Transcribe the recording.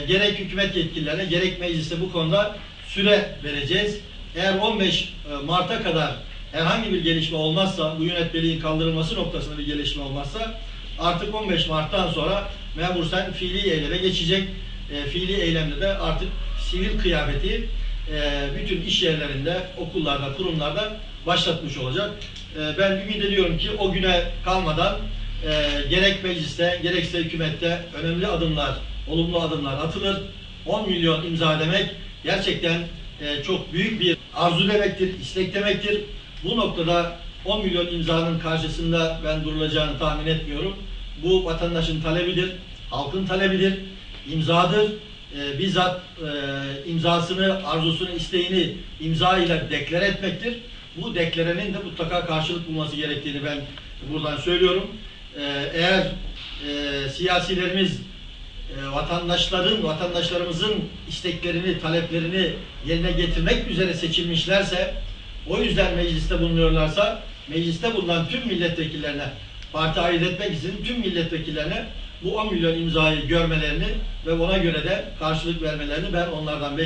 gerek hükümet yetkililerine gerek meclise bu konuda süre vereceğiz. Eğer 15 Mart'a kadar herhangi bir gelişme olmazsa, bu yönetmeliğin kaldırılması noktasında bir gelişme olmazsa artık 15 Mart'tan sonra memur sen fiili eyleme geçecek. Fiili eylemde de artık sivil kıyafeti bütün iş yerlerinde, okullarda, kurumlarda başlatmış olacak. Ben ümit ediyorum ki o güne kalmadan gerek mecliste, gerekse hükümette önemli adımlar, olumlu adımlar atılır. 10 milyon imza demek gerçekten çok büyük bir arzu demektir, istek demektir. Bu noktada 10 milyon imzanın karşısında ben durulacağını tahmin etmiyorum. Bu vatandaşın talebidir, halkın talebidir, imzadır. Bizzat imzasını, arzusunu, isteğini imza ile deklare etmektir. Bu deklarenin de mutlaka karşılık bulması gerektiğini ben buradan söylüyorum. Eğer siyasilerimiz vatandaşlarımızın isteklerini, taleplerini yerine getirmek üzere seçilmişlerse, o yüzden mecliste bulunuyorlarsa, mecliste bulunan tüm milletvekillerine, parti ayırt etmek için tüm milletvekillerine bu 10 milyon imzayı görmelerini ve ona göre de karşılık vermelerini ben onlardan bekliyorum.